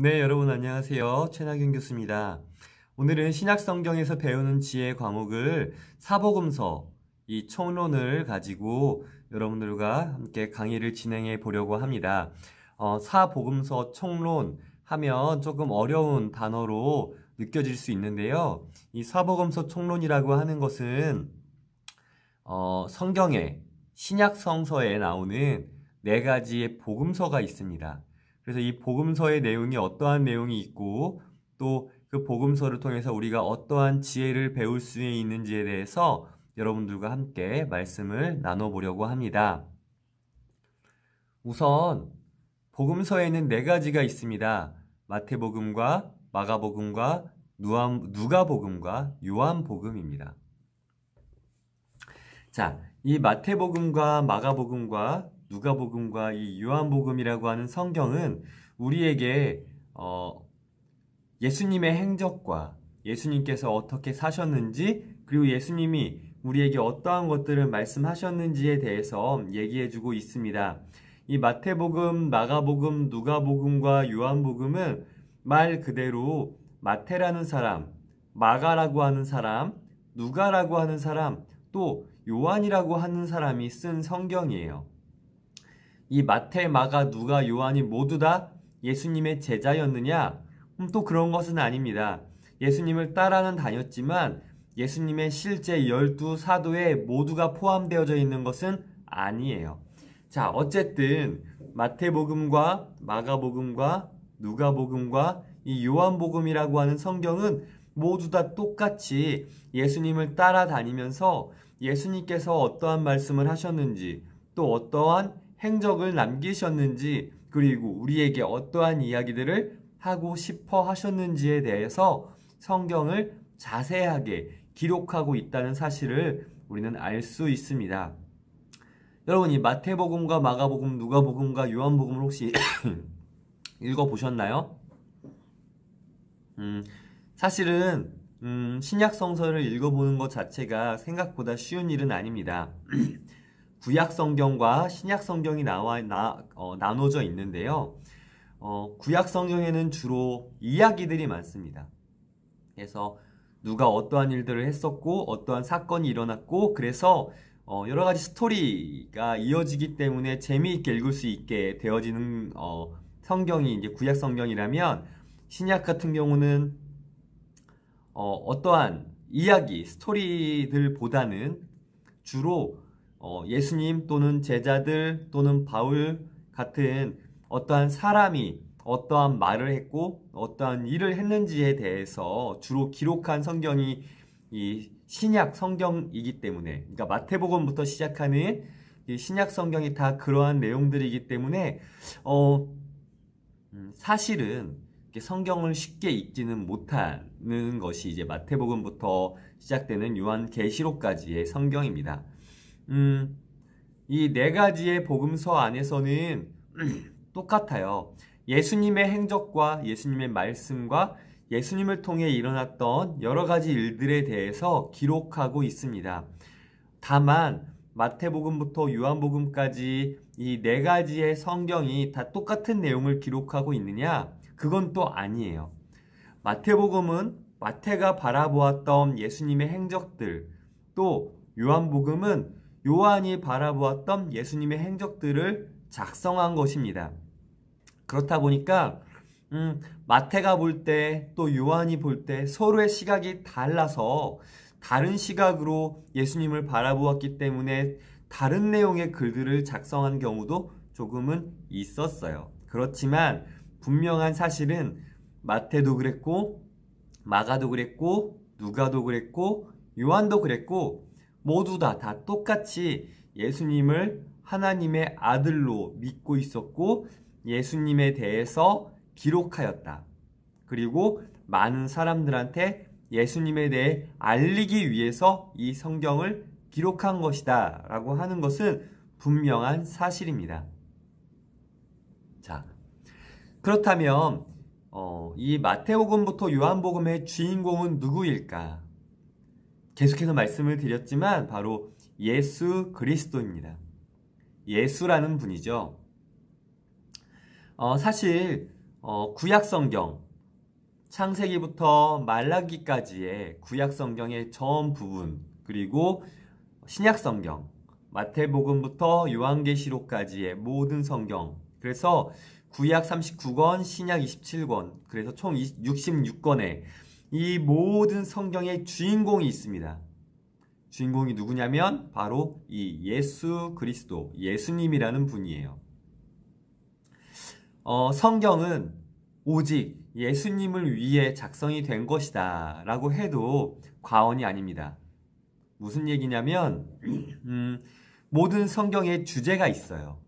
네, 여러분 안녕하세요. 최낙윤 교수입니다. 오늘은 신약성경에서 배우는 지혜 과목을 사복음서, 이 총론을 가지고 여러분들과 함께 강의를 진행해 보려고 합니다. 사복음서 총론 하면 조금 어려운 단어로 느껴질 수 있는데요. 이 사복음서 총론이라고 하는 것은 성경에 신약성서에 나오는 네 가지의 복음서가 있습니다. 그래서 이 복음서의 내용이 어떠한 내용이 있고 또 그 복음서를 통해서 우리가 어떠한 지혜를 배울 수 있는지에 대해서 여러분들과 함께 말씀을 나눠보려고 합니다. 우선 복음서에는 네 가지가 있습니다. 마태복음과 마가복음과 누가복음과 요한복음입니다. 자, 이 마태복음과 마가복음과 누가복음과 이 요한복음이라고 하는 성경은 우리에게 예수님의 행적과 예수님께서 어떻게 사셨는지, 그리고 예수님이 우리에게 어떠한 것들을 말씀하셨는지에 대해서 얘기해주고 있습니다. 이 마태복음, 마가복음, 누가복음과 요한복음은 말 그대로 마태라는 사람, 마가라고 하는 사람, 누가라고 하는 사람, 또 요한이라고 하는 사람이 쓴 성경이에요. 이 마태, 마가, 누가, 요한이 모두 다 예수님의 제자였느냐? 또 그런 것은 아닙니다. 예수님을 따라는 다녔지만 예수님의 실제 12사도에 모두가 포함되어져 있는 것은 아니에요. 자, 어쨌든 마태복음과 마가복음과 누가복음과 이 요한복음이라고 하는 성경은 모두 다 똑같이 예수님을 따라다니면서 예수님께서 어떠한 말씀을 하셨는지, 또 어떠한 행적을 남기셨는지, 그리고 우리에게 어떠한 이야기들을 하고 싶어 하셨는지에 대해서 성경을 자세하게 기록하고 있다는 사실을 우리는 알 수 있습니다. 여러분, 이 마태복음과 마가복음, 누가복음과 요한복음을 혹시 읽어보셨나요? 사실은 신약성서를 읽어보는 것 자체가 생각보다 쉬운 일은 아닙니다. 구약성경과 신약성경이 나눠져 있는데요. 구약성경에는 주로 이야기들이 많습니다. 그래서 누가 어떠한 일들을 했었고 어떠한 사건이 일어났고, 그래서 여러 가지 스토리가 이어지기 때문에 재미있게 읽을 수 있게 되어지는 성경이 이제 구약성경이라면, 신약 같은 경우는 어떠한 이야기, 스토리들보다는 주로 예수님 또는 제자들 또는 바울 같은 어떠한 사람이 어떠한 말을 했고 어떠한 일을 했는지에 대해서 주로 기록한 성경이 이 신약 성경이기 때문에, 그러니까 마태복음부터 시작하는 이 신약 성경이 다 그러한 내용들이기 때문에 사실은 성경을 쉽게 읽지는 못하는 것이 이제 마태복음부터 시작되는 요한계시록까지의 성경입니다. 이 네 가지의 복음서 안에서는 똑같아요. 예수님의 행적과 예수님의 말씀과 예수님을 통해 일어났던 여러 가지 일들에 대해서 기록하고 있습니다. 다만 마태복음부터 요한복음까지 이 네 가지의 성경이 다 똑같은 내용을 기록하고 있느냐? 그건 또 아니에요. 마태복음은 마태가 바라보았던 예수님의 행적들, 또 요한복음은 요한이 바라보았던 예수님의 행적들을 작성한 것입니다. 그렇다 보니까 마태가 볼 때 또 요한이 볼 때 서로의 시각이 달라서 다른 시각으로 예수님을 바라보았기 때문에 다른 내용의 글들을 작성한 경우도 조금은 있었어요. 그렇지만 분명한 사실은 마태도 그랬고 마가도 그랬고 누가도 그랬고 요한도 그랬고 모두 다 똑같이 예수님을 하나님의 아들로 믿고 있었고 예수님에 대해서 기록하였다. 그리고 많은 사람들한테 예수님에 대해 알리기 위해서 이 성경을 기록한 것이다 라고 하는 것은 분명한 사실입니다. 자, 그렇다면 이 마태복음부터 요한복음의 주인공은 누구일까? 계속해서 말씀을 드렸지만 바로 예수 그리스도입니다. 예수라는 분이죠. 사실 구약 성경, 창세기부터 말라기까지의 구약 성경의 전 부분, 그리고 신약 성경, 마태복음부터 요한계시록까지의 모든 성경, 그래서 구약 39권, 신약 27권, 그래서 총 66권의 이 모든 성경의 주인공이 있습니다. 주인공이 누구냐면 바로 이 예수 그리스도, 예수님이라는 분이에요. 성경은 오직 예수님을 위해 작성이 된 것이다 라고 해도 과언이 아닙니다. 무슨 얘기냐면 모든 성경의 주제가 있어요.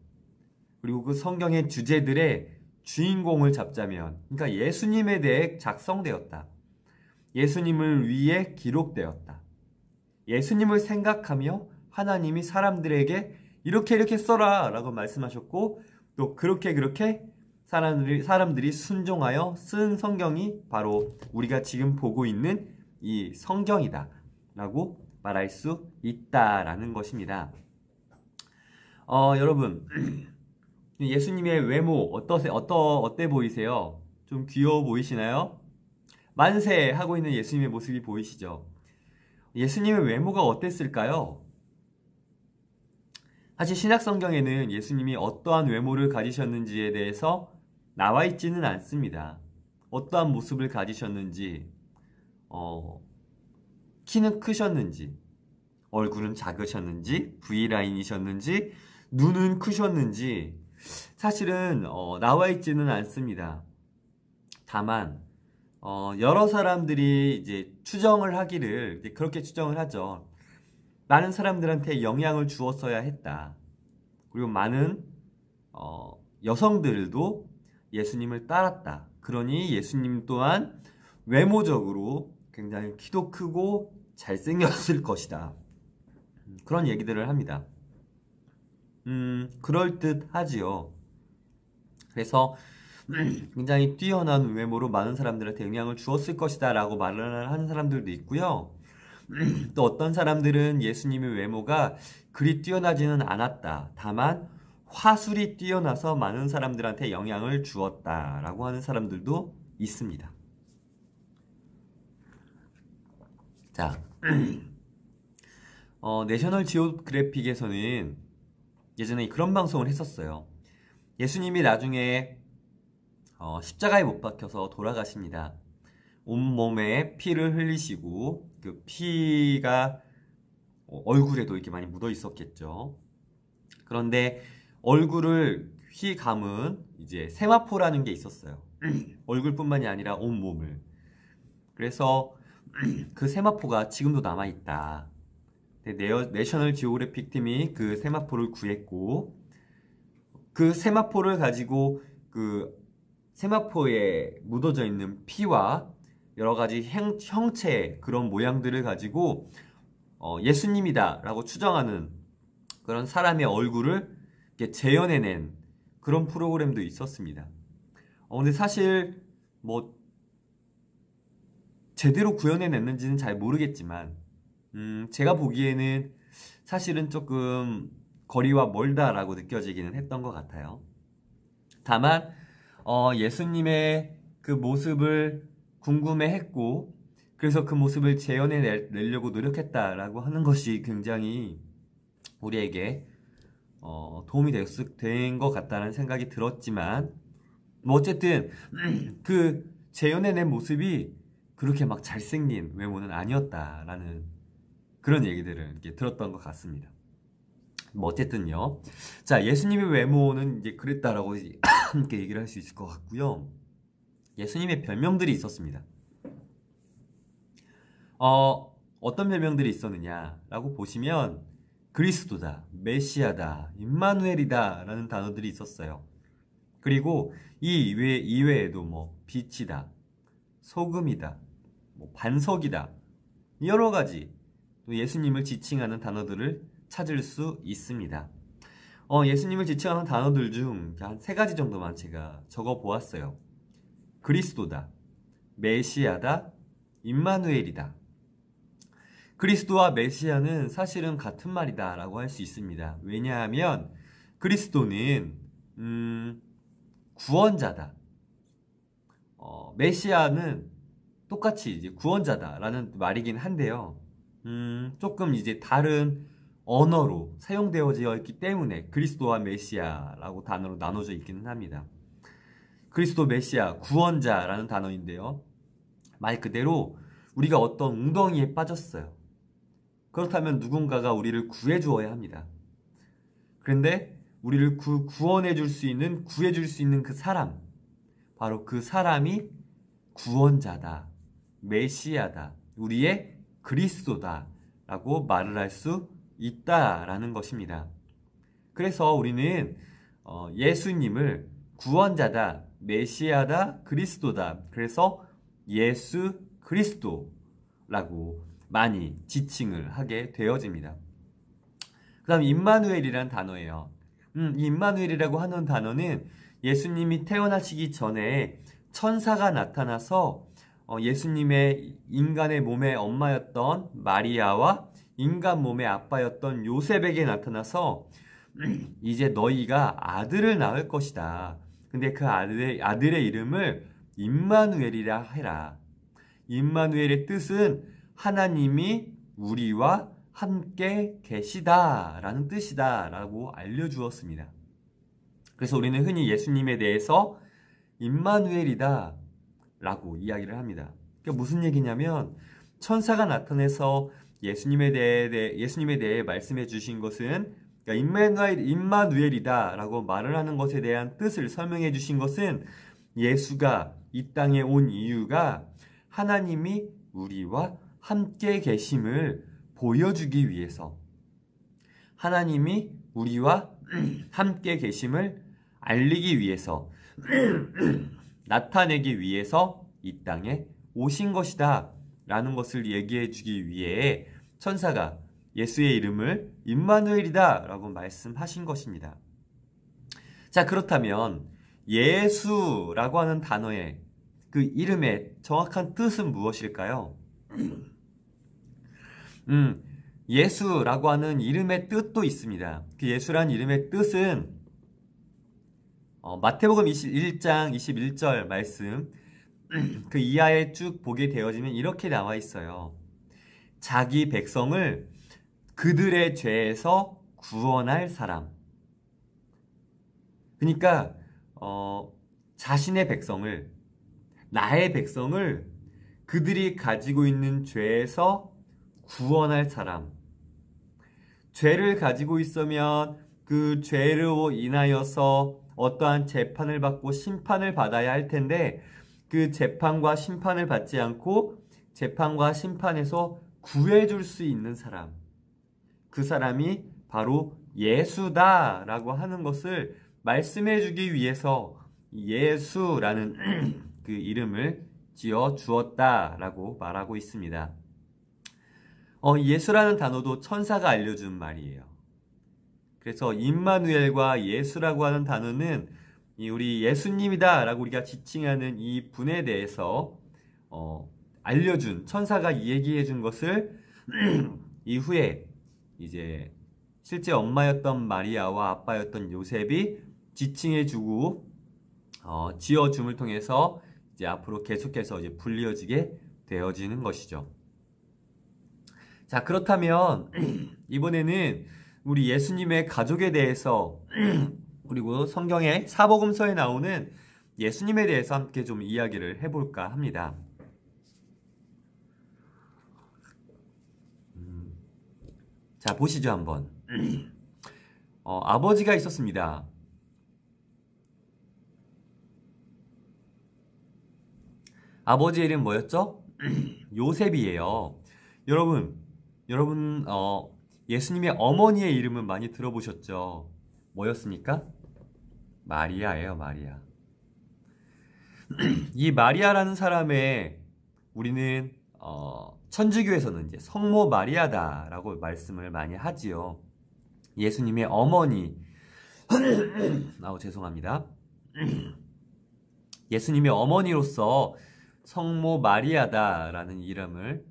그리고 그 성경의 주제들의 주인공을 잡자면, 그러니까 예수님에 대해 작성되었다. 예수님을 위해 기록되었다. 예수님을 생각하며 하나님이 사람들에게 이렇게 써라 라고 말씀하셨고, 또 그렇게 사람들이 순종하여 쓴 성경이 바로 우리가 지금 보고 있는 이 성경이다 라고 말할 수 있다라는 것입니다. 여러분, 예수님의 외모 어때 보이세요? 좀 귀여워 보이시나요? 만세 하고 있는 예수님의 모습이 보이시죠? 예수님의 외모가 어땠을까요? 사실 신약 성경에는 예수님이 어떠한 외모를 가지셨는지에 대해서 나와 있지는 않습니다. 어떠한 모습을 가지셨는지, 키는 크셨는지, 얼굴은 작으셨는지, V라인이셨는지, 눈은 크셨는지 사실은 나와 있지는 않습니다. 다만 여러 사람들이 이제 추정을 하기를 이제 그렇게 추정을 하죠. 많은 사람들한테 영향을 주었어야 했다. 그리고 많은 여성들도 예수님을 따랐다. 그러니 예수님 또한 외모적으로 굉장히 키도 크고 잘생겼을 것이다. 그런 얘기들을 합니다. 그럴듯하지요. 그래서 굉장히 뛰어난 외모로 많은 사람들한테 영향을 주었을 것이다 라고 말을 하는 사람들도 있고요. 또 어떤 사람들은 예수님의 외모가 그리 뛰어나지는 않았다. 다만 화술이 뛰어나서 많은 사람들한테 영향을 주었다 라고 하는 사람들도 있습니다. 자, 내셔널 지오그래픽에서는 예전에 그런 방송을 했었어요. 예수님이 나중에 십자가에 못 박혀서 돌아가십니다. 온몸에 피를 흘리시고 그 피가 얼굴에도 이렇게 많이 묻어 있었겠죠. 그런데 얼굴을 휘감은 이제 세마포라는 게 있었어요. 얼굴뿐만이 아니라 온몸을. 그래서 그 세마포가 지금도 남아있다. 내셔널 지오그래픽 팀이 그 세마포를 구했고, 그 세마포를 가지고 그 세마포에 묻어져 있는 피와 여러 가지 형체, 그런 모양들을 가지고 예수님이다 라고 추정하는 그런 사람의 얼굴을 이렇게 재현해낸 그런 프로그램도 있었습니다. 근데 사실 뭐 제대로 구현해냈는지는 잘 모르겠지만 제가 보기에는 사실은 조금 거리와 멀다라고 느껴지기는 했던 것 같아요. 다만 예수님의 그 모습을 궁금해했고, 그래서 그 모습을 재현해내려고 노력했다라고 하는 것이 굉장히 우리에게 도움이 된 것 같다는 생각이 들었지만, 뭐 어쨌든 그 재현해낸 모습이 그렇게 막 잘생긴 외모는 아니었다라는 그런 얘기들을 이렇게 들었던 것 같습니다. 뭐 어쨌든요. 자, 예수님의 외모는 이제 그랬다라고 이렇게 얘기를 할 수 있을 것 같고요. 예수님의 별명들이 있었습니다. 어떤 별명들이 있었느냐라고 보시면 그리스도다, 메시아다, 임마누엘이다 라는 단어들이 있었어요. 그리고 이 이외에도 뭐 빛이다, 소금이다, 뭐 반석이다, 여러 가지 또 예수님을 지칭하는 단어들을 찾을 수 있습니다. 예수님을 지칭하는 단어들 중 한 3가지 정도만 제가 적어 보았어요. 그리스도다, 메시아다, 임마누엘이다. 그리스도와 메시아는 사실은 같은 말이다 라고 할 수 있습니다. 왜냐하면 그리스도는 구원자다, 메시아는 똑같이 이제 구원자다라는 말이긴 한데요. 조금 이제 다른 언어로 사용되어져 있기 때문에 그리스도와 메시아라고 단어로 나눠져 있기는 합니다. 그리스도 메시아, 구원자라는 단어인데요. 말 그대로 우리가 어떤 웅덩이에 빠졌어요. 그렇다면 누군가가 우리를 구해 주어야 합니다. 그런데 우리를 구원해 줄 수 있는, 구해 줄 수 있는 그 사람, 바로 그 사람이 구원자다, 메시아다, 우리의 그리스도다 라고 말을 할 수 있다라는 것입니다. 그래서 우리는 예수님을 구원자다, 메시아다, 그리스도다, 그래서 예수 그리스도라고 많이 지칭을 하게 되어집니다. 그 다음 임마누엘이라는 단어예요. 이 임마누엘이라고 하는 단어는 예수님이 태어나시기 전에 천사가 나타나서 예수님의 인간의 몸의 엄마였던 마리아와 인간 몸의 아빠였던 요셉에게 나타나서 이제 너희가 아들을 낳을 것이다. 근데 그 아들의 이름을 임마누엘이라 해라. 임마누엘의 뜻은 하나님이 우리와 함께 계시다라는 뜻이다라고 알려주었습니다. 그래서 우리는 흔히 예수님에 대해서 임마누엘이다 라고 이야기를 합니다. 그게 무슨 얘기냐면 천사가 나타나서 예수님에 대해 말씀해 주신 것은, 그러니까 임마누엘이다 라고 말을 하는 것에 대한 뜻을 설명해 주신 것은 예수가 이 땅에 온 이유가 하나님이 우리와 함께 계심을 보여주기 위해서, 하나님이 우리와 함께 계심을 알리기 위해서, 나타내기 위해서 이 땅에 오신 것이다 라는 것을 얘기해 주기 위해 천사가 예수의 이름을 임마누엘이다 라고 말씀하신 것입니다. 자, 그렇다면 예수라고 하는 단어의 그 이름의 정확한 뜻은 무엇일까요? 예수라고 하는 이름의 뜻도 있습니다. 그 예수라는 이름의 뜻은 마태복음 21장 21절 말씀 그 이하에 쭉 보게 되어지면 이렇게 나와 있어요. 자기 백성을 그들의 죄에서 구원할 사람. 그러니까 자신의 백성을, 나의 백성을 그들이 가지고 있는 죄에서 구원할 사람. 죄를 가지고 있으면 그 죄로 인하여서 어떠한 재판을 받고 심판을 받아야 할 텐데 그 재판과 심판을 받지 않고 재판과 심판에서 구해줄 수 있는 사람, 그 사람이 바로 예수다라고 하는 것을 말씀해주기 위해서 예수라는 그 이름을 지어 주었다라고 말하고 있습니다. 예수라는 단어도 천사가 알려준 말이에요. 그래서 임마누엘과 예수라고 하는 단어는 우리 예수님이다 라고 우리가 지칭하는 이 분에 대해서 알려준, 천사가 얘기해 준 것을 이후에 이제 실제 엄마였던 마리아와 아빠였던 요셉이 지칭해 주고 지어줌을 통해서 이제 앞으로 계속해서 이제 불리어지게 되어지는 것이죠. 자, 그렇다면 이번에는 우리 예수님의 가족에 대해서 그리고 성경의 사복음서에 나오는 예수님에 대해서 함께 좀 이야기를 해볼까 합니다. 자, 보시죠 한번. 아버지가 있었습니다. 아버지의 이름 뭐였죠? 요셉이에요. 여러분, 예수님의 어머니의 이름은 많이 들어보셨죠? 뭐였습니까? 마리아예요, 마리아. 이 마리아라는 사람의 우리는 천주교에서는 이제 성모 마리아다라고 말씀을 많이 하지요. 예수님의 어머니. 죄송합니다. 예수님의 어머니로서 성모 마리아다라는 이름을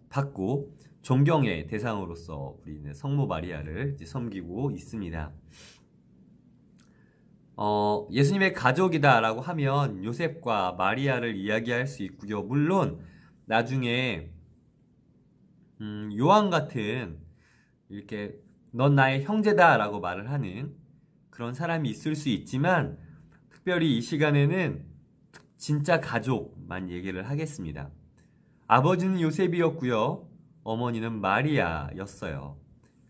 받고 존경의 대상으로서 우리는 성모 마리아를 이제 섬기고 있습니다. 예수님의 가족이다라고 하면 요셉과 마리아를 이야기할 수 있고요. 물론 나중에 요한 같은 이렇게 넌 나의 형제다라고 말을 하는 그런 사람이 있을 수 있지만 특별히 이 시간에는 진짜 가족만 얘기를 하겠습니다. 아버지는 요셉이었고요. 어머니는 마리아였어요.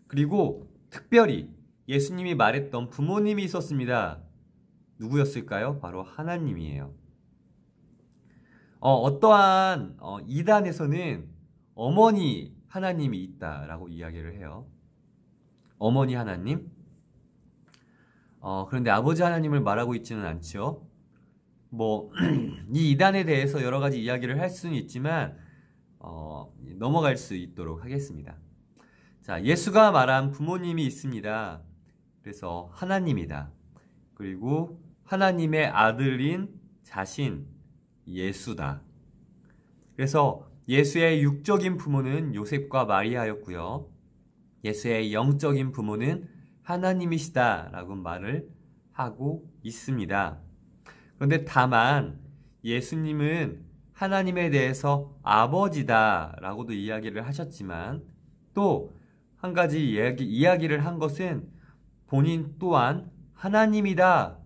그리고 특별히 예수님이 말했던 부모님이 있었습니다. 누구였을까요? 바로 하나님이에요. 어떠한 이단에서는 어머니 하나님이 있다라고 이야기를 해요. 어머니 하나님? 그런데 아버지 하나님을 말하고 있지는 않죠. 이 이단에 대해서 여러 가지 이야기를 할 수는 있지만 넘어갈 수 있도록 하겠습니다. 자, 예수가 말한 부모님이 있습니다. 그래서 하나님이다. 그리고 하나님의 아들인 자신 예수다. 그래서 예수의 육적인 부모는 요셉과 마리아였고요. 예수의 영적인 부모는 하나님이시다라고 말을 하고 있습니다. 그런데 다만 예수님은 하나님에 대해서 아버지다라고도 이야기를 하셨지만 또 한 가지 이야기를 한 것은 본인 또한 하나님이다,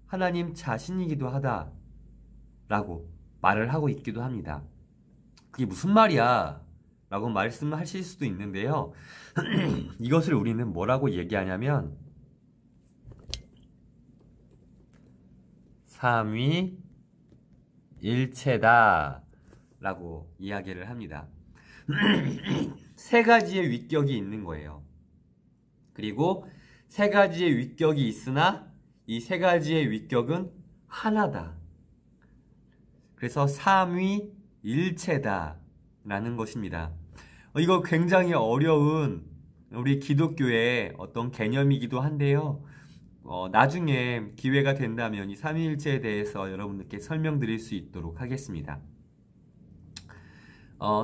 하나님 자신이기도 하다 라고 말을 하고 있기도 합니다. 그게 무슨 말이야? 라고 말씀하실 수도 있는데요. 이것을 우리는 뭐라고 얘기하냐면 삼위일체다 라고 이야기를 합니다. 세 가지의 위격이 있는 거예요. 그리고 세 가지의 위격이 있으나 이 세 가지의 위격은 하나다. 그래서 삼위일체다 라는 것입니다. 이거 굉장히 어려운 우리 기독교의 어떤 개념이기도 한데요. 나중에 기회가 된다면 이 삼위일체에 대해서 여러분들께 설명드릴 수 있도록 하겠습니다.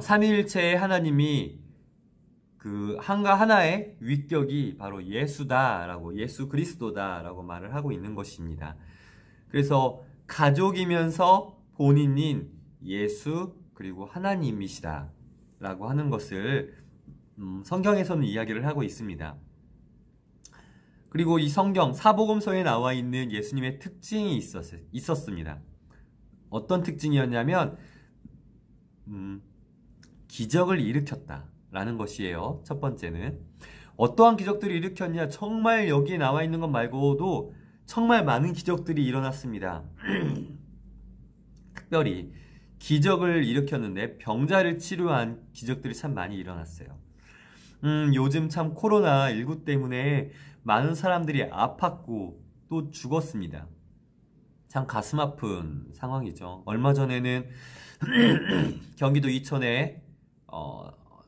삼위일체의 하나님이 그 하나의 위격이 바로 예수다라고, 예수 그리스도다라고 말을 하고 있는 것입니다. 그래서 가족이면서 본인인 예수 그리고 하나님이시다 라고 하는 것을 성경에서는 이야기를 하고 있습니다. 그리고 이 성경 사복음서에 나와 있는 예수님의 특징이 있었습니다. 어떤 특징이었냐면 기적을 일으켰다라는 것이에요. 첫 번째는 어떠한 기적들을 일으켰냐? 정말 여기에 나와 있는 것 말고도 정말 많은 기적들이 일어났습니다. 특별히 기적을 일으켰는데 병자를 치료한 기적들이 참 많이 일어났어요. 요즘 참 코로나19 때문에 많은 사람들이 아팠고 또 죽었습니다. 참 가슴 아픈 상황이죠. 얼마 전에는 경기도 이천에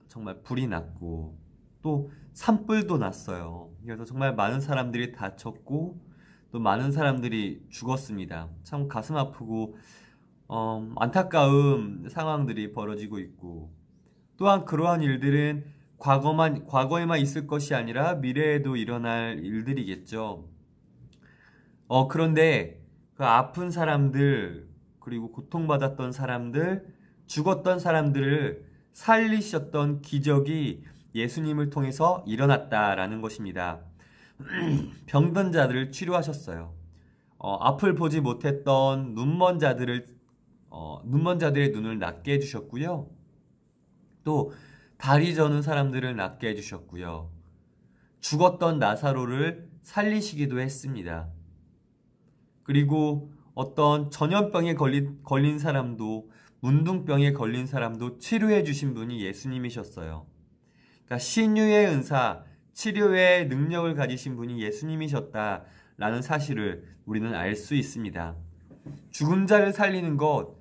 정말 불이 났고 또 산불도 났어요. 그래서 정말 많은 사람들이 다쳤고 또 많은 사람들이 죽었습니다. 참 가슴 아프고 안타까운 상황들이 벌어지고 있고 또한 그러한 일들은 과거에만 있을 것이 아니라 미래에도 일어날 일들이겠죠. 그런데 그 아픈 사람들 그리고 고통받았던 사람들 죽었던 사람들을 살리셨던 기적이 예수님을 통해서 일어났다라는 것입니다. 병든 자들을 치료하셨어요. 앞을 보지 못했던 눈먼 자들의 눈을 낫게 해주셨고요. 또 다리 저는 사람들을 낫게 해주셨고요. 죽었던 나사로를 살리시기도 했습니다. 그리고 어떤 전염병에 걸린 사람도 문둥병에 걸린 사람도 치료해 주신 분이 예수님이셨어요. 그러니까 신유의 은사, 치료의 능력을 가지신 분이 예수님이셨다라는 사실을 우리는 알 수 있습니다. 죽은 자를 살리는 것,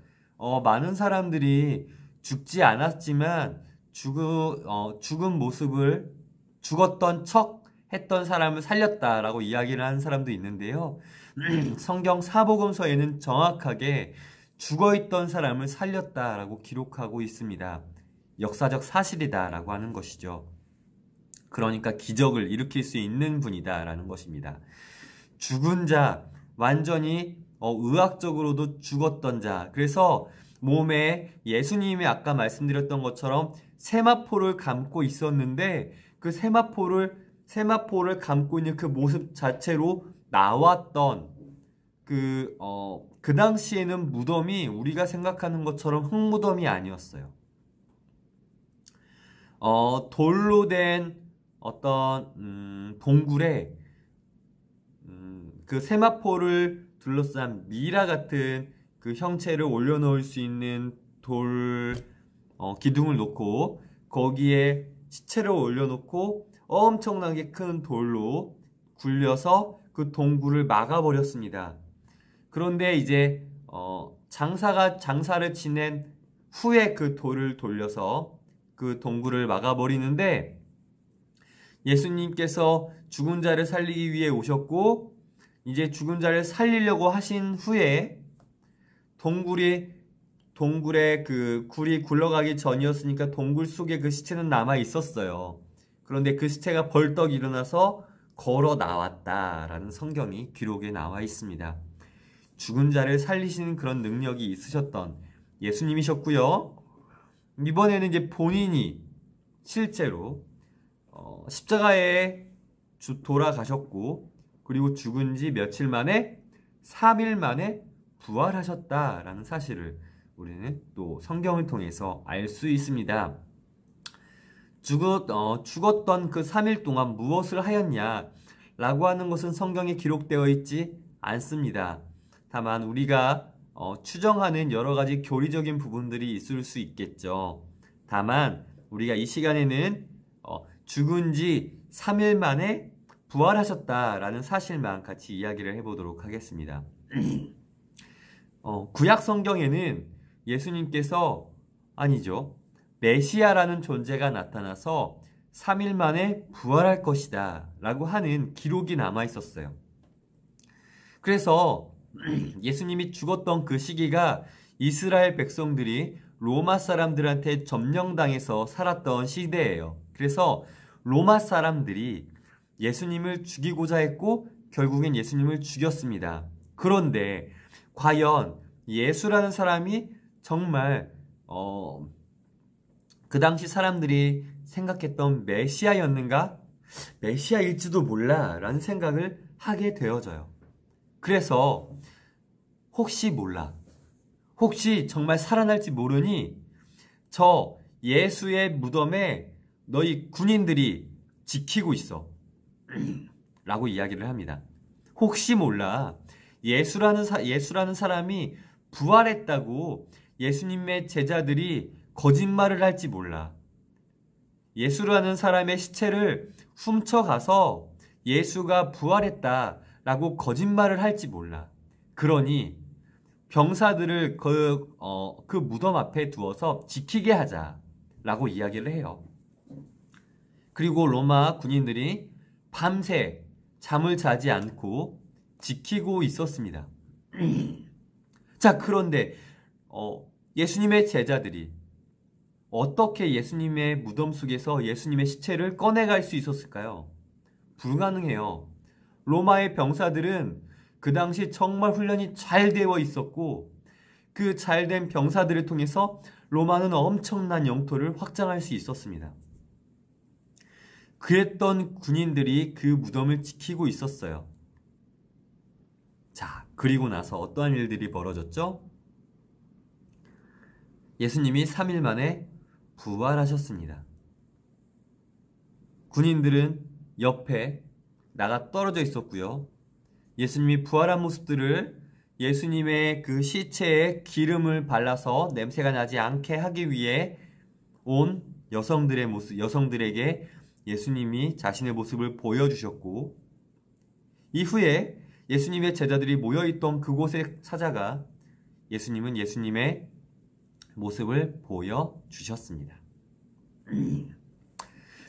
많은 사람들이 죽지 않았지만 죽은 모습을 죽었던 척 했던 사람을 살렸다라고 이야기를 하는 사람도 있는데요. 성경 사복음서에는 정확하게 죽어있던 사람을 살렸다라고 기록하고 있습니다. 역사적 사실이다라고 하는 것이죠. 그러니까 기적을 일으킬 수 있는 분이다라는 것입니다. 죽은 자, 완전히 의학적으로도 죽었던 자. 그래서 몸에 예수님이 아까 말씀드렸던 것처럼 세마포를 감고 있었는데 그 세마포를 감고 있는 그 모습 자체로 나왔던 그 당시에는 무덤이 우리가 생각하는 것처럼 흙무덤이 아니었어요. 돌로 된 어떤 동굴에 그 세마포를 둘러싼 미라 같은 그 형체를 올려놓을 수 있는 돌 기둥을 놓고 거기에 시체를 올려놓고 엄청나게 큰 돌로 굴려서 그 동굴을 막아버렸습니다. 그런데 이제 장사를 지낸 후에 그 돌을 돌려서 그 동굴을 막아버리는데 예수님께서 죽은 자를 살리기 위해 오셨고 이제 죽은 자를 살리려고 하신 후에 동굴에 그 굴이 굴러가기 전이었으니까 동굴 속에 그 시체는 남아 있었어요. 그런데 그 시체가 벌떡 일어나서 걸어 나왔다라는 성경이 기록에 나와 있습니다. 죽은 자를 살리시는 그런 능력이 있으셨던 예수님이셨고요. 이번에는 이제 본인이 실제로 십자가에 돌아가셨고 그리고 죽은 지 며칠 만에 3일 만에 부활하셨다라는 사실을 우리는 또 성경을 통해서 알 수 있습니다. 죽었던 그 3일 동안 무엇을 하였냐 라고 하는 것은 성경에 기록되어 있지 않습니다. 다만 우리가 추정하는 여러 가지 교리적인 부분들이 있을 수 있겠죠. 다만 우리가 이 시간에는 죽은 지 3일 만에 부활하셨다라는 사실만 같이 이야기를 해보도록 하겠습니다. 구약 성경에는 예수님께서 아니죠. 메시아라는 존재가 나타나서 3일 만에 부활할 것이다 라고 하는 기록이 남아 있었어요. 그래서 예수님이 죽었던 그 시기가 이스라엘 백성들이 로마 사람들한테 점령당해서 살았던 시대예요. 그래서 로마 사람들이 예수님을 죽이고자 했고 결국엔 예수님을 죽였습니다. 그런데 과연 예수라는 사람이 정말 그 당시 사람들이 생각했던 메시아였는가? 메시아일지도 몰라 라는 생각을 하게 되어져요. 그래서 혹시 몰라, 혹시 정말 살아날지 모르니 저 예수의 무덤에 너희 군인들이 지키고 있어 라고 이야기를 합니다. 혹시 몰라 예수라는 사람이 부활했다고 예수님의 제자들이 거짓말을 할지 몰라. 예수라는 사람의 시체를 훔쳐가서 예수가 부활했다라고 거짓말을 할지 몰라. 그러니 병사들을 그 무덤 앞에 두어서 지키게 하자라고 이야기를 해요. 그리고 로마 군인들이 밤새 잠을 자지 않고 지키고 있었습니다. 자, 그런데 예수님의 제자들이 어떻게 예수님의 무덤 속에서 예수님의 시체를 꺼내갈 수 있었을까요? 불가능해요. 로마의 병사들은 그 당시 정말 훈련이 잘 되어 있었고 그 잘된 병사들을 통해서 로마는 엄청난 영토를 확장할 수 있었습니다. 그랬던 군인들이 그 무덤을 지키고 있었어요. 자, 그리고 나서 어떠한 일들이 벌어졌죠? 예수님이 3일 만에 부활하셨습니다. 군인들은 옆에 나가 떨어져 있었고요. 예수님이 부활한 모습들을 예수님의 그 시체에 기름을 발라서 냄새가 나지 않게 하기 위해 온 여성들에게 예수님이 자신의 모습을 보여주셨고 이후에 예수님의 제자들이 모여있던 그곳에 찾아가 예수님은 예수님의 모습을 보여주셨습니다.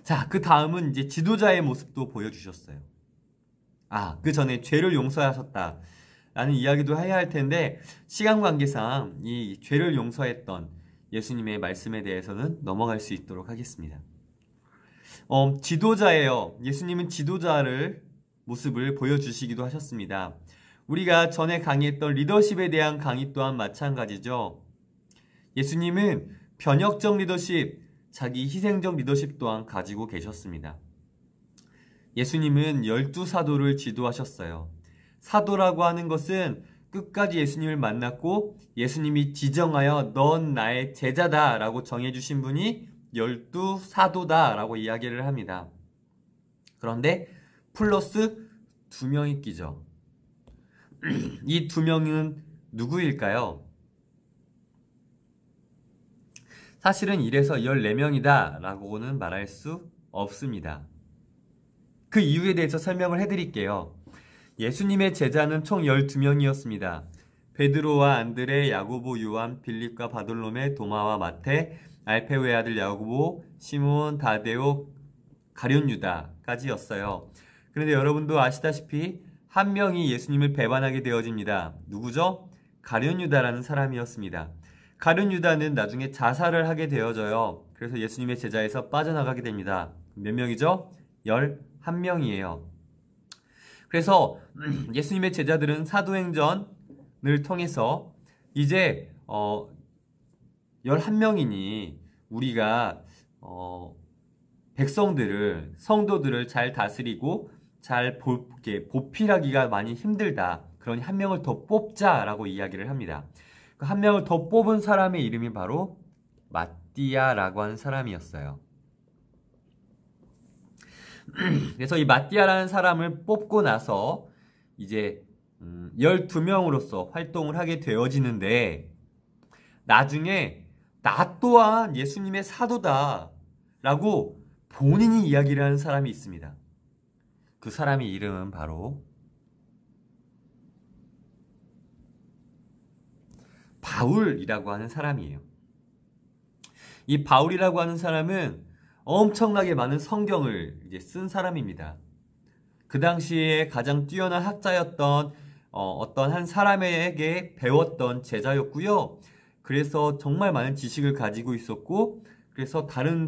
자, 그 다음은 이제 지도자의 모습도 보여주셨어요. 그 전에 죄를 용서하셨다라는 이야기도 해야 할 텐데 시간 관계상 이 죄를 용서했던 예수님의 말씀에 대해서는 넘어갈 수 있도록 하겠습니다. 지도자예요. 예수님은 지도자를 모습을 보여주시기도 하셨습니다. 우리가 전에 강의했던 리더십에 대한 강의 또한 마찬가지죠. 예수님은 변혁적 리더십, 자기 희생적 리더십 또한 가지고 계셨습니다. 예수님은 12사도를 지도하셨어요. 사도라고 하는 것은 끝까지 예수님을 만났고 예수님이 지정하여 넌 나의 제자다 라고 정해주신 분이 12사도다 라고 이야기를 합니다. 그런데 플러스 2명이 끼죠. 이 2명은 누구일까요? 사실은 이래서 14명이다 라고는 말할 수 없습니다. 그 이유에 대해서 설명을 해드릴게요. 예수님의 제자는 총 12명이었습니다. 베드로와 안드레, 야고보, 요한, 빌립과 바돌로메, 도마와 마태, 알페오의 아들 야고보, 시몬, 다데오, 가룟 유다까지였어요. 그런데 여러분도 아시다시피 한 명이 예수님을 배반하게 되어집니다. 누구죠? 가룟 유다라는 사람이었습니다. 가룟 유다는 나중에 자살을 하게 되어져요. 그래서 예수님의 제자에서 빠져나가게 됩니다. 몇 명이죠? 11명이에요. 그래서 예수님의 제자들은 사도행전을 통해서 이제 11명이니 우리가 백성들을, 성도들을 잘 다스리고 잘 보필하기가 많이 힘들다. 그러니 한 명을 더 뽑자라고 이야기를 합니다. 그 한 명을 더 뽑은 사람의 이름이 바로 마띠아라고 하는 사람이었어요. 그래서 이 마띠아라는 사람을 뽑고 나서 이제 12명으로서 활동을 하게 되어지는데 나중에 나 또한 예수님의 사도다 라고 본인이 이야기를 하는 사람이 있습니다. 그 사람의 이름은 바로 바울이라고 하는 사람이에요. 이 바울이라고 하는 사람은 엄청나게 많은 성경을 이제 쓴 사람입니다. 그 당시에 가장 뛰어난 학자였던 어떤 한 사람에게 배웠던 제자였고요. 그래서 정말 많은 지식을 가지고 있었고, 그래서 다른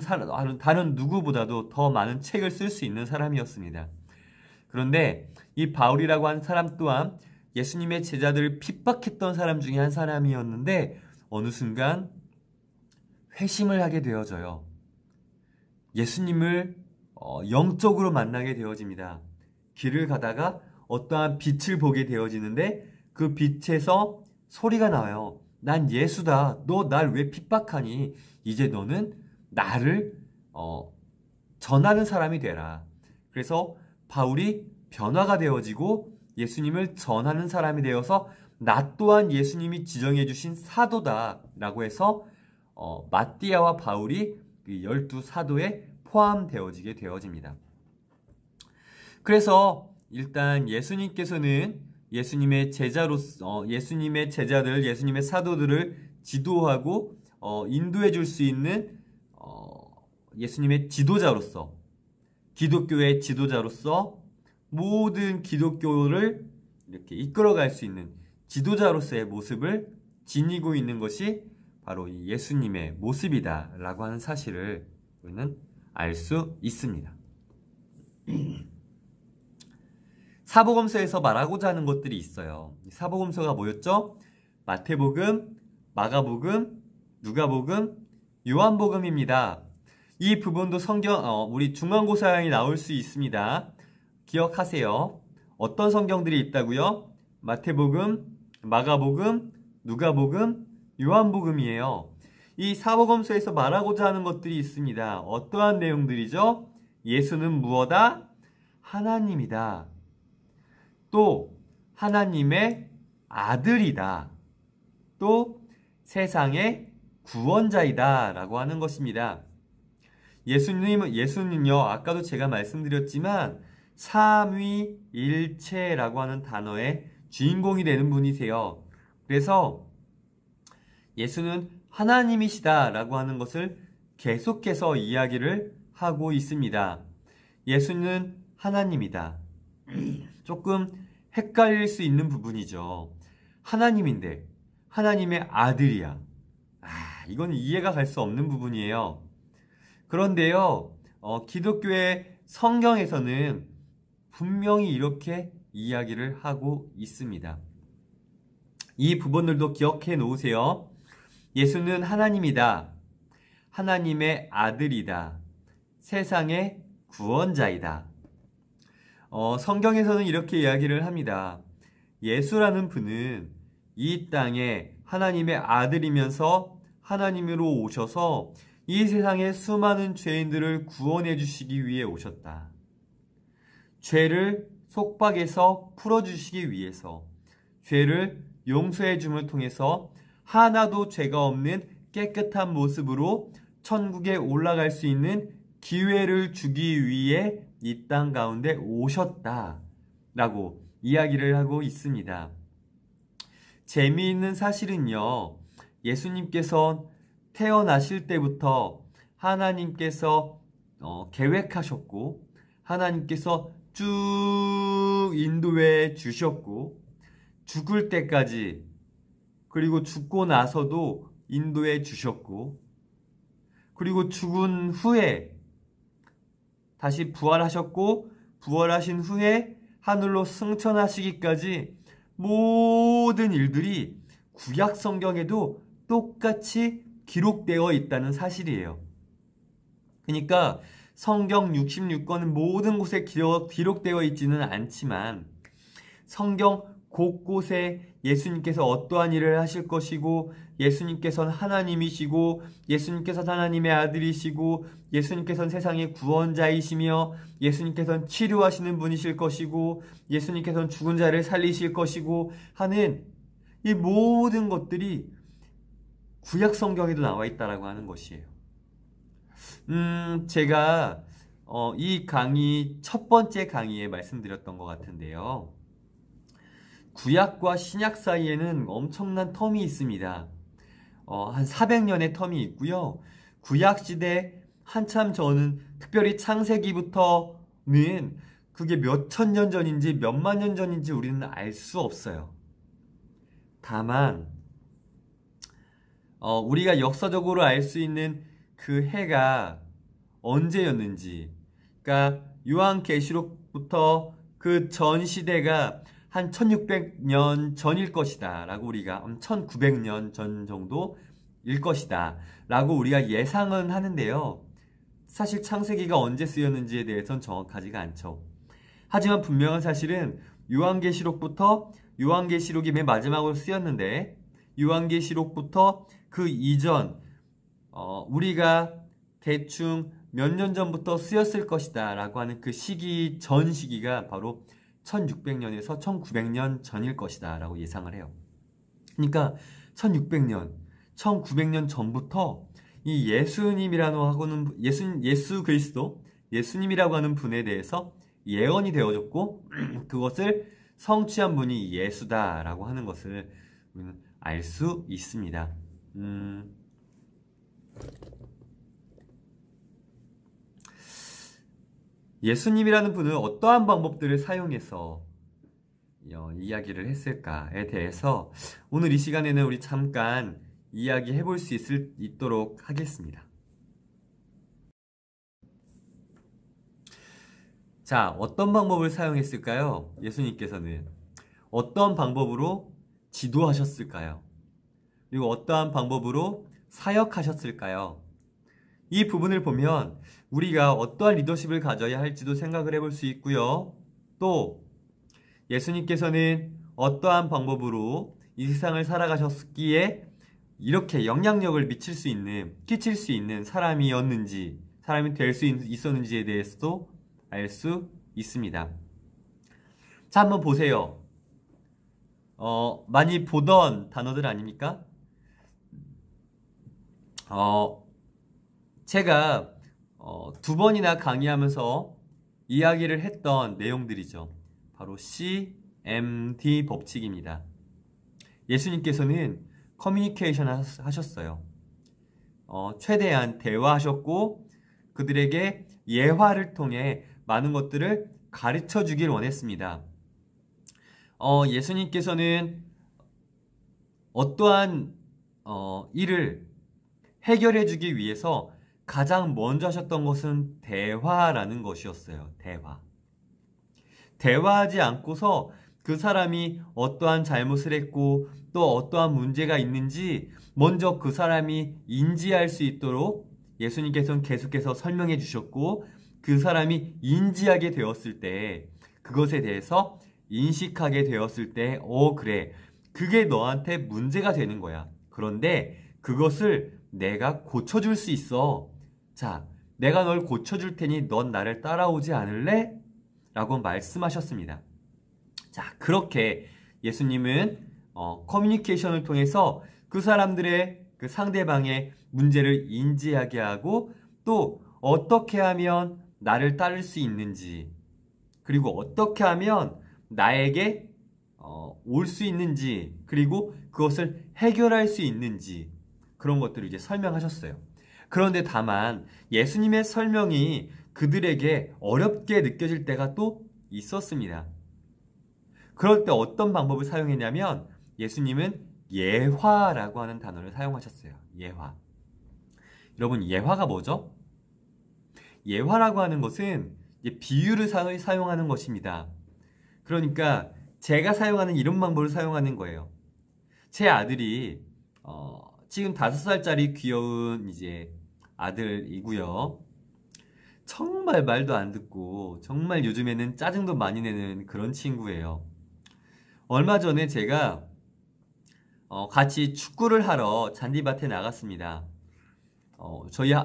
누구보다도 더 많은 책을 쓸 수 있는 사람이었습니다. 그런데 이 바울이라고 하는 사람 또한 예수님의 제자들을 핍박했던 사람 중에 한 사람이었는데 어느 순간 회심을 하게 되어져요. 예수님을 영적으로 만나게 되어집니다. 길을 가다가 어떠한 빛을 보게 되어지는데 그 빛에서 소리가 나와요. 난 예수다. 너 날 왜 핍박하니? 이제 너는 나를 전하는 사람이 되라. 그래서 바울이 변화가 되어지고 예수님을 전하는 사람이 되어서 나 또한 예수님이 지정해 주신 사도다라고 해서 마띠아와 바울이 12사도에 포함되어지게 되어집니다. 그래서 일단 예수님께서는 예수님의 제자로서 예수님의 제자들, 예수님의 사도들을 지도하고 인도해 줄 수 있는 예수님의 지도자로서, 기독교의 지도자로서 모든 기독교를 이렇게 이끌어갈 수 있는 지도자로서의 모습을 지니고 있는 것이 바로 이 예수님의 모습이다라고 하는 사실을 우리는 알 수 있습니다. 사복음서에서 말하고자 하는 것들이 있어요. 사복음서가 뭐였죠? 마태복음, 마가복음, 누가복음, 요한복음입니다. 이 부분도 우리 중간고사에 나올 수 있습니다. 기억하세요. 어떤 성경들이 있다고요? 마태복음, 마가복음, 누가복음, 요한복음이에요. 이 사복음서에서 말하고자 하는 것들이 있습니다. 어떠한 내용들이죠? 예수는 무엇이다? 하나님이다. 또 하나님의 아들이다. 또 세상의 구원자이다 라고 하는 것입니다. 예수는요, 아까도 제가 말씀드렸지만 삼위일체라고 하는 단어의 주인공이 되는 분이세요. 그래서 예수는 하나님이시다 라고 하는 것을 계속해서 이야기를 하고 있습니다. 예수는 하나님이다. 조금 헷갈릴 수 있는 부분이죠. 하나님인데 하나님의 아들이야. 이건 이해가 갈 수 없는 부분이에요. 그런데요, 기독교의 성경에서는 분명히 이렇게 이야기를 하고 있습니다. 이 부분들도 기억해 놓으세요. 예수는 하나님이다. 하나님의 아들이다. 세상의 구원자이다. 성경에서는 이렇게 이야기를 합니다. 예수라는 분은 이 땅에 하나님의 아들이면서 하나님으로 오셔서 이 세상의 수많은 죄인들을 구원해 주시기 위해 오셨다. 죄를 속박에서 풀어주시기 위해서, 죄를 용서해 줌을 통해서 하나도 죄가 없는 깨끗한 모습으로 천국에 올라갈 수 있는 기회를 주기 위해 이 땅 가운데 오셨다라고 이야기를 하고 있습니다. 재미있는 사실은요, 예수님께서 태어나실 때부터 하나님께서 계획하셨고, 하나님께서 쭉 인도해 주셨고, 죽을 때까지, 그리고 죽고 나서도 인도해 주셨고, 그리고 죽은 후에 다시 부활하셨고, 부활하신 후에 하늘로 승천하시기까지 모든 일들이 구약 성경에도 똑같이 기록되어 있다는 사실이에요. 그러니까 성경 66권은 모든 곳에 기록되어 있지는 않지만 성경 곳곳에 예수님께서 어떠한 일을 하실 것이고, 예수님께서는 하나님이시고, 예수님께서는 하나님의 아들이시고, 예수님께서는 세상의 구원자이시며, 예수님께서는 치료하시는 분이실 것이고, 예수님께서는 죽은 자를 살리실 것이고 하는 이 모든 것들이 구약 성경에도 나와 있다라고 하는 것이에요. 제가 이 강의 첫 번째 강의에 말씀드렸던 것 같은데요. 구약과 신약 사이에는 엄청난 텀이 있습니다. 한 400년의 텀이 있고요. 구약시대 한참 전은, 특별히 창세기부터는 그게 몇 천 년 전인지 몇만 년 전인지 우리는 알 수 없어요. 다만 우리가 역사적으로 알 수 있는 그 해가 언제였는지, 그러니까 요한계시록부터 그 전 시대가 한 1600년 전일 것이다 라고, 우리가 1900년 전 정도일 것이다 라고 우리가 예상은 하는데요. 사실 창세기가 언제 쓰였는지에 대해서는 정확하지가 않죠. 하지만 분명한 사실은 요한계시록부터, 요한계시록이 맨 마지막으로 쓰였는데, 요한계시록부터 그 이전 우리가 대충 몇 년 전부터 쓰였을 것이다 라고 하는 그 시기, 전 시기가 바로 1600년에서 1900년 전일 것이다 라고 예상을 해요. 그러니까 1600년, 1900년 전부터 이 예수님이라고 하고는, 예수 그리스도, 예수님이라고 하는 분에 대해서 예언이 되어졌고, 그것을 성취한 분이 예수다라고 하는 것을 우리는 알 수 있습니다. 예수님이라는 분은 어떠한 방법들을 사용해서 이야기를 했을까에 대해서 오늘 이 시간에는 우리 잠깐 이야기해 볼 수 있도록 하겠습니다. 자, 어떤 방법을 사용했을까요? 예수님께서는 어떤 방법으로 지도하셨을까요? 그리고 어떠한 방법으로 사역하셨을까요? 이 부분을 보면 우리가 어떠한 리더십을 가져야 할지도 생각을 해볼 수 있고요. 또 예수님께서는 어떠한 방법으로 이 세상을 살아가셨기에 이렇게 영향력을 끼칠 수 있는 사람이 될 수 있었는지에 대해서도 알 수 있습니다. 자, 한번 보세요. 많이 보던 단어들 아닙니까? 제가 두 번이나 강의하면서 이야기를 했던 내용들이죠. 바로 CMD 법칙입니다. 예수님께서는 커뮤니케이션 하셨어요. 최대한 대화하셨고, 그들에게 예화를 통해 많은 것들을 가르쳐 주길 원했습니다. 예수님께서는 어떠한 일을 해결해 주기 위해서 가장 먼저 하셨던 것은 대화라는 것이었어요. 대화. 대화하지 않고서 그 사람이 어떠한 잘못을 했고 또 어떠한 문제가 있는지 먼저 그 사람이 인지할 수 있도록 예수님께서는 계속해서 설명해 주셨고, 그 사람이 인지하게 되었을 때, 그것에 대해서 인식하게 되었을 때, 그래, 그게 너한테 문제가 되는 거야. 그런데 그것을 내가 고쳐줄 수 있어. 자, 내가 널 고쳐줄 테니 넌 나를 따라오지 않을래? 라고 말씀하셨습니다. 자, 그렇게 예수님은 커뮤니케이션을 통해서 그 사람들의, 그 상대방의 문제를 인지하게 하고, 또 어떻게 하면 나를 따를 수 있는지, 그리고 어떻게 하면 나에게 올 수 있는지, 그리고 그것을 해결할 수 있는지, 그런 것들을 이제 설명하셨어요. 그런데 다만 예수님의 설명이 그들에게 어렵게 느껴질 때가 또 있었습니다. 그럴 때 어떤 방법을 사용했냐면, 예수님은 예화라고 하는 단어를 사용하셨어요. 예화. 여러분, 예화가 뭐죠? 예화라고 하는 것은 이제 비유를 사용하는 것입니다. 그러니까 제가 사용하는 이런 방법을 사용하는 거예요. 제 아들이 지금 5살짜리 귀여운 이제 아들이고요. 정말 말도 안 듣고 정말 요즘에는 짜증도 많이 내는 그런 친구예요. 얼마 전에 제가 같이 축구를 하러 잔디밭에 나갔습니다.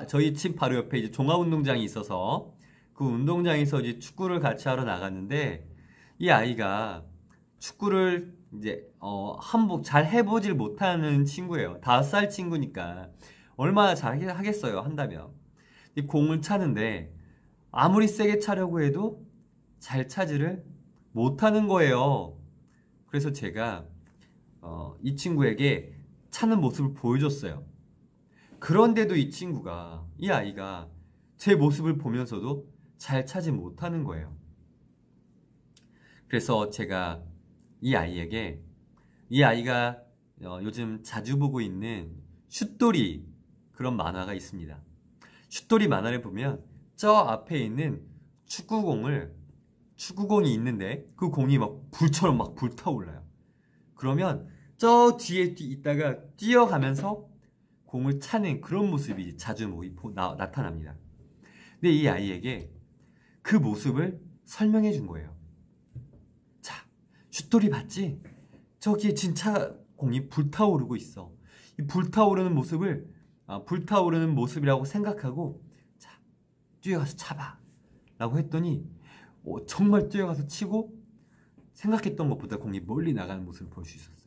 저희 집 바로 옆에 이제 종합운동장이 있어서 그 운동장에서 이제 축구를 같이 하러 나갔는데, 이 아이가 축구를 이제 한복 잘 해보질 못하는 친구예요. 5살 친구니까 얼마나 잘 하겠어요, 한다면. 이 공을 차는데 아무리 세게 차려고 해도 잘 차지를 못하는 거예요. 그래서 제가 이 친구에게 차는 모습을 보여줬어요. 그런데도 이 아이가 제 모습을 보면서도 잘 차지 못하는 거예요. 그래서 제가 이 아이가 요즘 자주 보고 있는 슛돌이, 그런 만화가 있습니다. 슛돌이 만화를 보면 저 앞에 있는 축구공이 있는데 그 공이 막 불처럼 막 불타올라요. 그러면 저 뒤에 있다가 뛰어가면서 공을 차는 그런 모습이 자주 나타납니다. 근데 이 아이에게 그 모습을 설명해 준 거예요. 자, 슛돌이 봤지? 저기에 진짜 공이 불타오르고 있어. 이 불타오르는 모습이라고 생각하고, 자, 뛰어가서 차봐 라고 했더니 정말 뛰어가서 치고 생각했던 것보다 공이 멀리 나가는 모습을 볼 수 있었어요.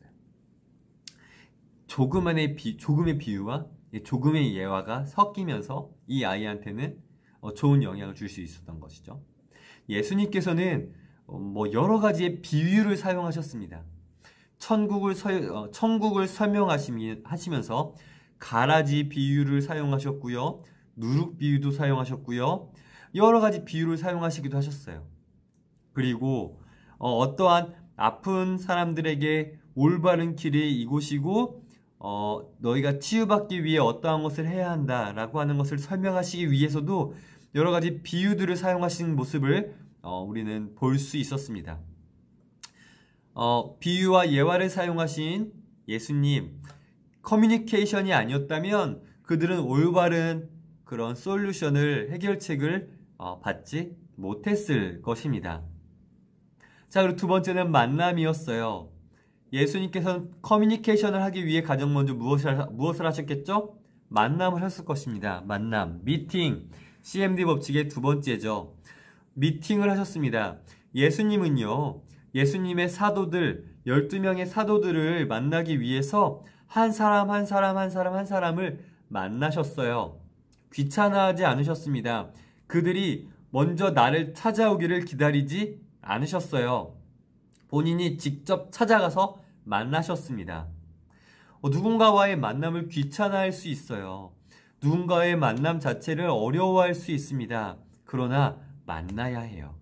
조금의 비유와 조금의 예화가 섞이면서 이 아이한테는 좋은 영향을 줄 수 있었던 것이죠. 예수님께서는 여러 가지의 비유를 사용하셨습니다. 천국을 설명하시면서 가라지 비유를 사용하셨고요. 누룩 비유도 사용하셨고요. 여러 가지 비유를 사용하시기도 하셨어요. 그리고 어떠한 아픈 사람들에게 올바른 길이 이곳이고 너희가 치유받기 위해 어떠한 것을 해야 한다라고 하는 것을 설명하시기 위해서도 여러 가지 비유들을 사용하시는 모습을 우리는 볼 수 있었습니다. 비유와 예화를 사용하신 예수님, 커뮤니케이션이 아니었다면 그들은 올바른 그런 해결책을 받지 못했을 것입니다. 자, 그리고 두 번째는 만남이었어요. 예수님께서는 커뮤니케이션을 하기 위해 가장 먼저 무엇을 하셨겠죠? 만남을 하셨을 것입니다. 만남, 미팅, CMD 법칙의 두 번째죠. 미팅을 하셨습니다. 예수님은요, 예수님의 사도들, 12명의 사도들을 만나기 위해서 한 사람을 만나셨어요. 귀찮아하지 않으셨습니다. 그들이 먼저 나를 찾아오기를 기다리지 않으셨어요. 본인이 직접 찾아가서 만나셨습니다. 누군가와의 만남을 귀찮아할 수 있어요. 누군가의 만남 자체를 어려워할 수 있습니다. 그러나 만나야 해요.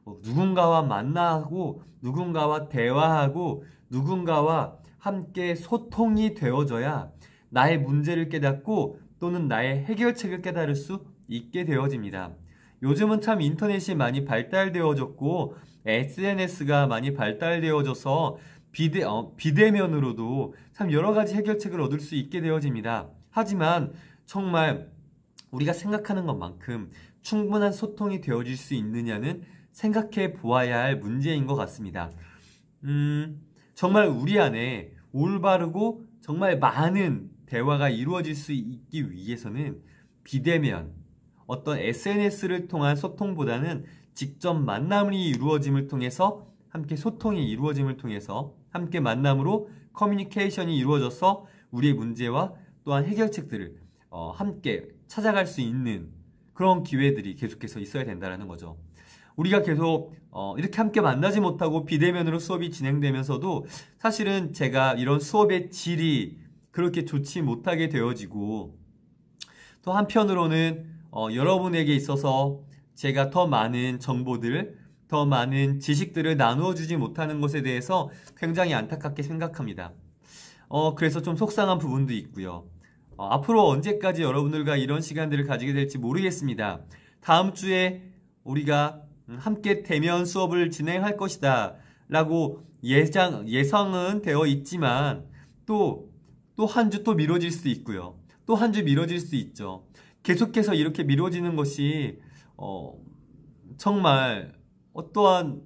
누군가와 만나고 누군가와 대화하고 누군가와 함께 소통이 되어져야 나의 문제를 깨닫고 또는 나의 해결책을 깨달을 수 있게 되어집니다. 요즘은 참 인터넷이 많이 발달되어졌고 SNS가 많이 발달되어져서 비대면으로도 참 여러 가지 해결책을 얻을 수 있게 되어집니다. 하지만 정말 우리가 생각하는 것만큼 충분한 소통이 되어질 수 있느냐는 생각해 보아야 할 문제인 것 같습니다. 정말 우리 안에 올바르고 정말 많은 대화가 이루어질 수 있기 위해서는 비대면, 어떤 SNS를 통한 소통보다는 직접 만남이 이루어짐을 통해서 함께 소통이 이루어짐을 통해서 함께 만남으로 커뮤니케이션이 이루어져서 우리의 문제와 또한 해결책들을 함께 찾아갈 수 있는 그런 기회들이 계속해서 있어야 된다는 거죠. 우리가 계속 이렇게 함께 만나지 못하고 비대면으로 수업이 진행되면서도 사실은 제가 이런 수업의 질이 그렇게 좋지 못하게 되어지고 또 한편으로는 여러분에게 있어서 제가 더 많은 정보들, 더 많은 지식들을 나누어 주지 못하는 것에 대해서 굉장히 안타깝게 생각합니다. 그래서 좀 속상한 부분도 있고요. 앞으로 언제까지 여러분들과 이런 시간들을 가지게 될지 모르겠습니다. 다음 주에 우리가 함께 대면 수업을 진행할 것이다 라고 예상은 되어 있지만 또 한 주 또 미뤄질 수 있고요. 또 한 주 미뤄질 수 있죠. 계속해서 이렇게 미뤄지는 것이 정말 어떠한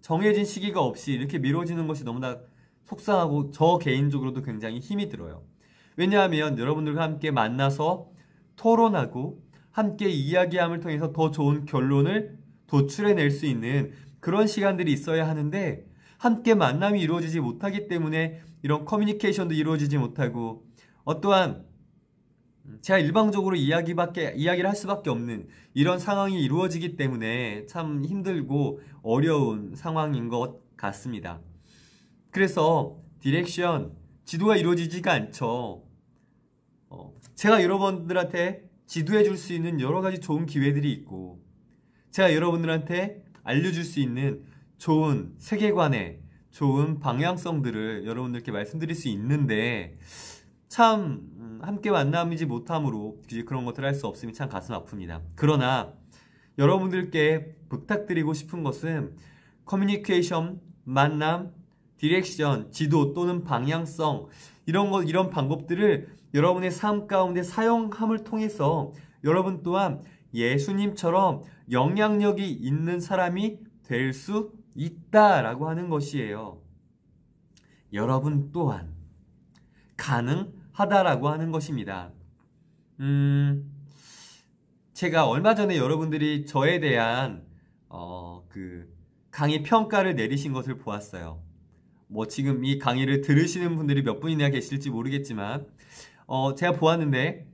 정해진 시기가 없이 이렇게 미뤄지는 것이 너무나 속상하고 저 개인적으로도 굉장히 힘이 들어요. 왜냐하면 여러분들과 함께 만나서 토론하고 함께 이야기함을 통해서 더 좋은 결론을 도출해낼 수 있는 그런 시간들이 있어야 하는데 함께 만남이 이루어지지 못하기 때문에 이런 커뮤니케이션도 이루어지지 못하고 어떠한 제가 일방적으로 이야기를 할 수밖에 없는 이런 상황이 이루어지기 때문에 참 힘들고 어려운 상황인 것 같습니다. 그래서 디렉션, 지도가 이루어지지가 않죠. 제가 여러분들한테 지도해 줄 수 있는 여러 가지 좋은 기회들이 있고 제가 여러분들한테 알려줄 수 있는 좋은 세계관의 좋은 방향성들을 여러분들께 말씀드릴 수 있는데 참 함께 만남이지 못함으로 그런 것들을 할 수 없으면 참 가슴 아픕니다. 그러나 여러분들께 부탁드리고 싶은 것은 커뮤니케이션, 만남, 디렉션, 지도 또는 방향성 이런 방법들을 여러분의 삶 가운데 사용함을 통해서 여러분 또한 예수님처럼 영향력이 있는 사람이 될 수 있다라고 하는 것이에요. 여러분 또한 가능하다라고 하는 것입니다. 제가 얼마 전에 여러분들이 저에 대한 강의 평가를 내리신 것을 보았어요. 뭐 지금 이 강의를 들으시는 분들이 몇 분이나 계실지 모르겠지만 제가 보았는데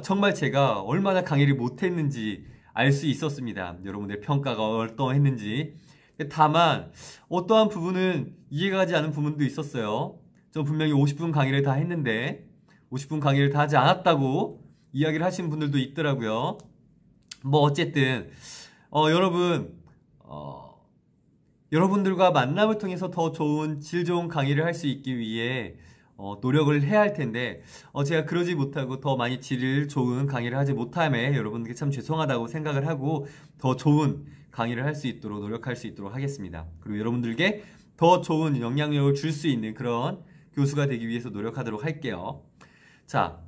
정말 제가 얼마나 강의를 못했는지 알 수 있었습니다. 여러분들의 평가가 어떠했는지. 다만 어떠한 부분은 이해가 가지 않은 부분도 있었어요. 저 분명히 50분 강의를 다 했는데 50분 강의를 다 하지 않았다고 이야기를 하시는 분들도 있더라고요. 뭐 어쨌든 여러분들과 만남을 통해서 더 좋은 질 좋은 강의를 할 수 있기 위해 노력을 해야 할 텐데 제가 그러지 못하고 더 많이 질 좋은 강의를 하지 못함에 여러분들께 참 죄송하다고 생각을 하고 더 좋은 강의를 할 수 있도록 노력할 수 있도록 하겠습니다. 그리고 여러분들께 더 좋은 영향력을 줄 수 있는 그런 교수가 되기 위해서 노력하도록 할게요. 자,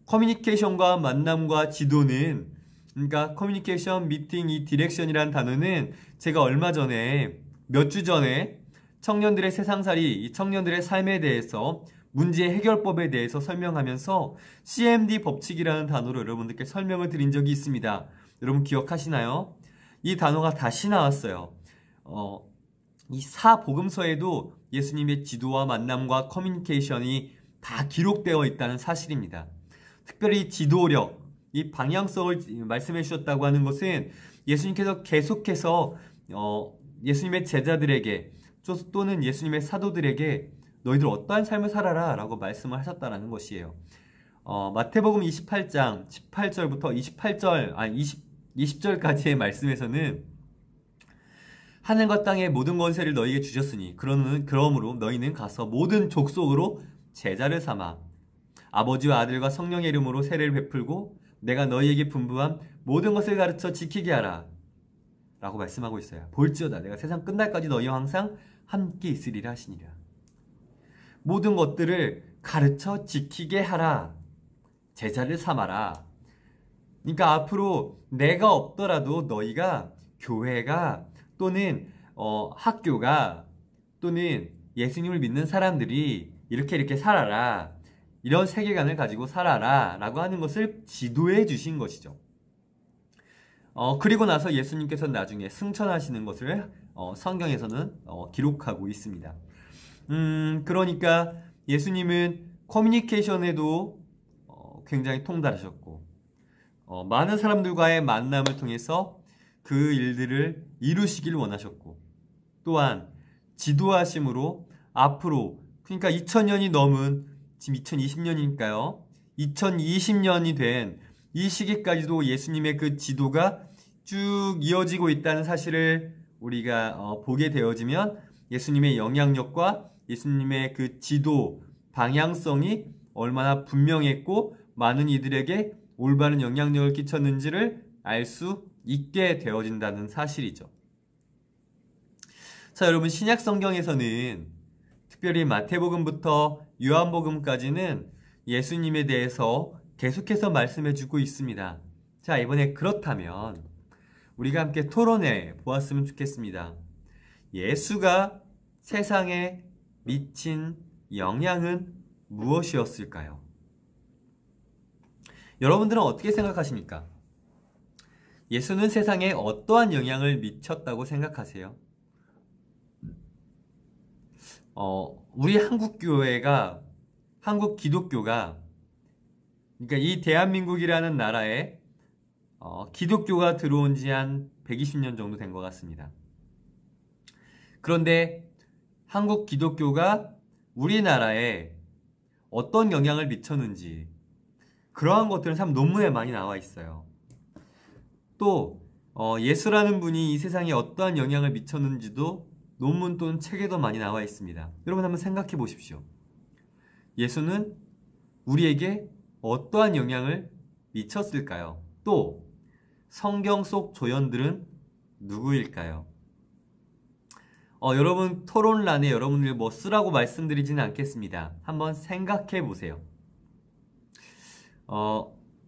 커뮤니케이션과 만남과 지도는 그러니까 커뮤니케이션, 미팅, 이 디렉션이라는 단어는 제가 얼마 전에 몇 주 전에 청년들의 세상살이, 이 청년들의 삶에 대해서 문제 해결법에 대해서 설명하면서 CMD 법칙이라는 단어로 여러분들께 설명을 드린 적이 있습니다. 여러분 기억하시나요? 이 단어가 다시 나왔어요. 이 사복음서에도 예수님의 지도와 만남과 커뮤니케이션이 다 기록되어 있다는 사실입니다. 특별히 지도력, 이 방향성을 말씀해 주셨다고 하는 것은 예수님께서 계속해서 예수님의 제자들에게 또는 예수님의 사도들에게 너희들 어떠한 삶을 살아라 라고 말씀을 하셨다는 것이에요. 마태복음 28장 18절부터 20절까지의 말씀에서는 하늘과 땅의 모든 권세를 너희에게 주셨으니 그러므로 너희는 가서 모든 족속으로 제자를 삼아 아버지와 아들과 성령의 이름으로 세례를 베풀고 내가 너희에게 분부한 모든 것을 가르쳐 지키게 하라 라고 말씀하고 있어요. 볼지어다 내가 세상 끝날까지 너희와 항상 함께 있으리라 하시니라. 모든 것들을 가르쳐 지키게 하라. 제자를 삼아라. 그러니까 앞으로 내가 없더라도 너희가 교회가 또는 학교가 또는 예수님을 믿는 사람들이 이렇게 살아라. 이런 세계관을 가지고 살아라 라고 하는 것을 지도해 주신 것이죠. 그리고 나서 예수님께서 나중에 승천하시는 것을 성경에서는 기록하고 있습니다. 그러니까 예수님은 커뮤니케이션에도 굉장히 통달하셨고 많은 사람들과의 만남을 통해서 그 일들을 이루시길 원하셨고 또한 지도하심으로 앞으로 그러니까 2000년이 넘은 지금 2020년이니까요. 2020년이 된 이 시기까지도 예수님의 그 지도가 쭉 이어지고 있다는 사실을 우리가 보게 되어지면 예수님의 영향력과 예수님의 그 지도 방향성이 얼마나 분명했고 많은 이들에게 올바른 영향력을 끼쳤는지를 알 수 있게 되어진다는 사실이죠. 자, 여러분 신약 성경에서는 특별히 마태복음부터 요한복음까지는 예수님에 대해서 계속해서 말씀해주고 있습니다. 자, 이번에 그렇다면 우리가 함께 토론해 보았으면 좋겠습니다. 예수가 세상에 미친 영향은 무엇이었을까요? 여러분들은 어떻게 생각하십니까? 예수는 세상에 어떠한 영향을 미쳤다고 생각하세요? 우리 한국 기독교가 그러니까 이 대한민국이라는 나라에 기독교가 들어온 지 한 120년 정도 된 것 같습니다. 그런데 한국 기독교가 우리나라에 어떤 영향을 미쳤는지 그러한 것들은 참 논문에 많이 나와 있어요. 또 예수라는 분이 이 세상에 어떠한 영향을 미쳤는지도 논문 또는 책에도 많이 나와 있습니다. 여러분 한번 생각해 보십시오. 예수는 우리에게 어떠한 영향을 미쳤을까요? 또 성경 속 조연들은 누구일까요? 여러분 토론란에 여러분들 뭐 쓰라고 말씀드리지는 않겠습니다. 한번 생각해 보세요.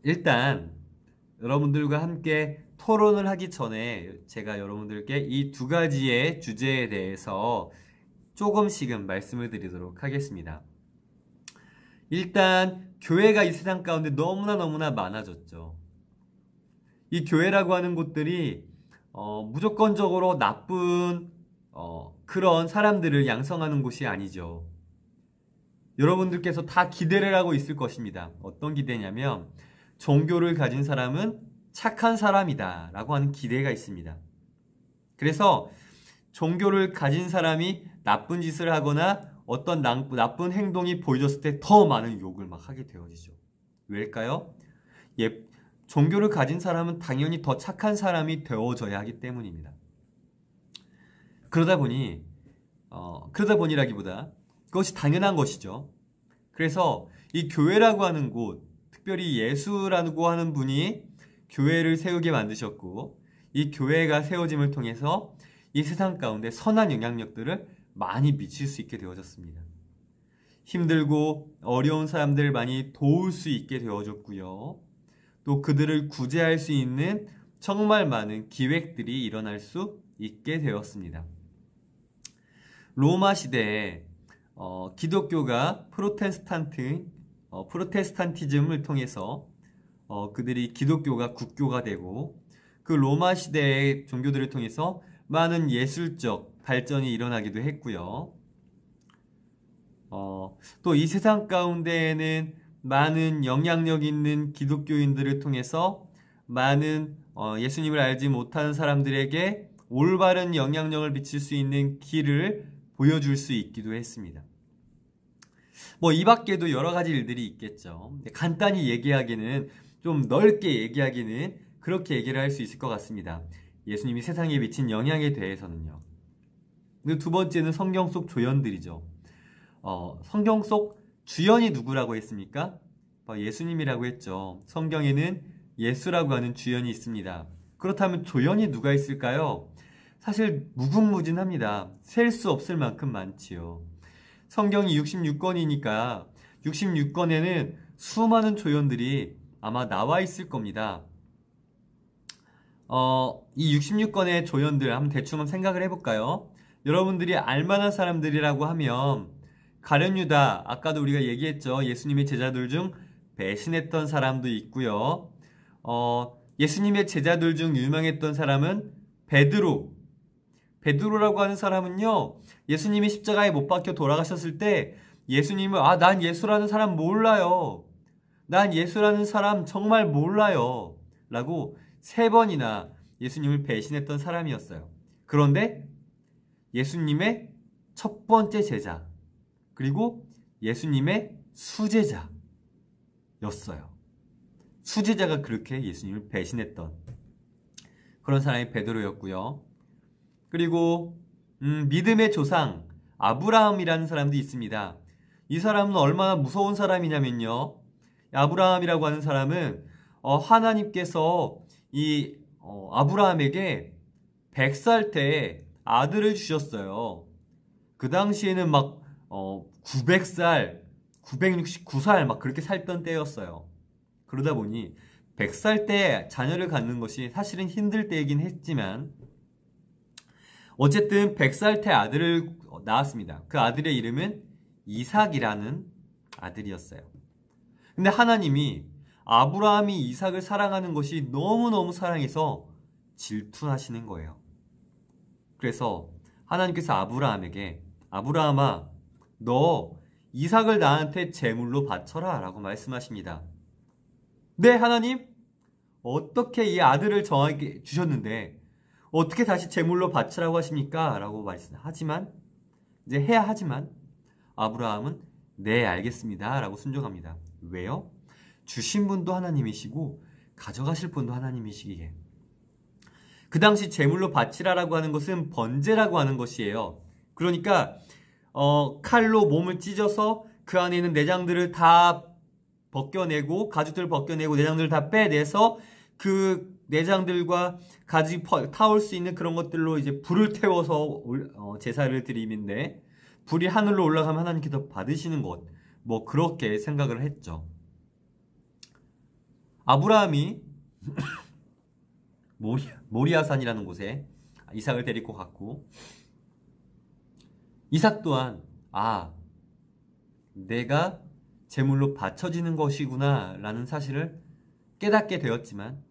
일단 여러분들과 함께 토론을 하기 전에 제가 여러분들께 이 두 가지의 주제에 대해서 조금씩은 말씀을 드리도록 하겠습니다. 일단 교회가 이 세상 가운데 너무나 많아졌죠. 이 교회라고 하는 곳들이 무조건적으로 나쁜 그런 사람들을 양성하는 곳이 아니죠. 여러분들께서 다 기대를 하고 있을 것입니다. 어떤 기대냐면 종교를 가진 사람은 착한 사람이다 라고 하는 기대가 있습니다. 그래서 종교를 가진 사람이 나쁜 짓을 하거나 어떤 나쁜 행동이 보여졌을 때 더 많은 욕을 막 하게 되어지죠. 왜일까요? 종교를 가진 사람은 당연히 더 착한 사람이 되어져야 하기 때문입니다. 그러다 보니라기보다 그것이 당연한 것이죠. 그래서 이 교회라고 하는 곳, 특별히 예수라고 하는 분이 교회를 세우게 만드셨고 이 교회가 세워짐을 통해서 이 세상 가운데 선한 영향력들을 많이 미칠 수 있게 되어졌습니다. 힘들고 어려운 사람들을 많이 도울 수 있게 되어졌고요. 또 그들을 구제할 수 있는 정말 많은 기획들이 일어날 수 있게 되었습니다. 로마 시대에 기독교가 프로테스탄티즘을 통해서 그들이 기독교가 국교가 되고 그 로마 시대의 종교들을 통해서 많은 예술적 발전이 일어나기도 했고요. 또 이 세상 가운데에는 많은 영향력 있는 기독교인들을 통해서 많은 예수님을 알지 못하는 사람들에게 올바른 영향력을 미칠 수 있는 길을 보여줄 수 있기도 했습니다. 이 밖에도 여러 가지 일들이 있겠죠. 간단히 얘기하기는 좀 넓게 얘기하기는 그렇게 얘기를 할 수 있을 것 같습니다. 예수님이 세상에 미친 영향에 대해서는요. 두 번째는 성경 속 조연들이죠. 성경 속 주연이 누구라고 했습니까? 예수님이라고 했죠. 성경에는 예수라고 하는 주연이 있습니다. 그렇다면 조연이 누가 있을까요? 사실 무궁무진합니다. 셀 수 없을 만큼 많지요. 성경이 66권이니까 66권에는 수많은 조연들이 아마 나와 있을 겁니다. 이 66권의 조연들 한번 대충 생각을 해볼까요? 여러분들이 알만한 사람들이라고 하면 가룟 유다, 아까도 우리가 얘기했죠. 예수님의 제자들 중 배신했던 사람도 있고요. 예수님의 제자들 중 유명했던 사람은 베드로. 베드로라고 하는 사람은요, 예수님이 십자가에 못 박혀 돌아가셨을 때 예수님을 난 예수라는 사람 몰라요. 난 예수라는 사람 정말 몰라요. 라고 3번이나 예수님을 배신했던 사람이었어요. 그런데 예수님의 첫 번째 제자, 그리고 예수님의 수제자였어요. 수제자가 그렇게 예수님을 배신했던 그런 사람이 베드로였고요. 그리고 믿음의 조상 아브라함이라는 사람도 있습니다. 이 사람은 얼마나 무서운 사람이냐면요. 아브라함이라고 하는 사람은 하나님께서 이 아브라함에게 100살 때 아들을 주셨어요. 그 당시에는 막 900살, 969살 막 그렇게 살던 때였어요. 그러다 보니 100살 때 자녀를 갖는 것이 사실은 힘들 때이긴 했지만 어쨌든 100살 때 아들을 낳았습니다. 그 아들의 이름은 이삭이라는 아들이었어요. 근데 하나님이 아브라함이 이삭을 사랑하는 것이 너무너무 사랑해서 질투하시는 거예요. 그래서 하나님께서 아브라함에게 아브라함아, 너 이삭을 나한테 제물로 바쳐라 라고 말씀하십니다. 네, 하나님? 어떻게 이 아들을 저에게 주셨는데 어떻게 다시 제물로 바치라고 하십니까? 라고 말씀하지만 이제 해야 하지만 아브라함은 네, 알겠습니다 라고 순종합니다. 왜요? 주신 분도 하나님이시고 가져가실 분도 하나님이시기에. 그 당시 제물로 바치라라고 하는 것은 번제라고 하는 것이에요. 그러니까 칼로 몸을 찢어서 그 안에 있는 내장들을 다 벗겨내고 가죽들을 벗겨내고 내장들을 다 빼내서 그 내장들과 가죽이 타올 수 있는 그런 것들로 이제 불을 태워서 제사를 드림인데 불이 하늘로 올라가면 하나님께서 받으시는 것, 뭐 그렇게 생각을 했죠. 아브라함이 모리아산이라는 곳에 이삭을 데리고 갔고 이삭 또한 내가 제물로 바쳐지는 것이구나 라는 사실을 깨닫게 되었지만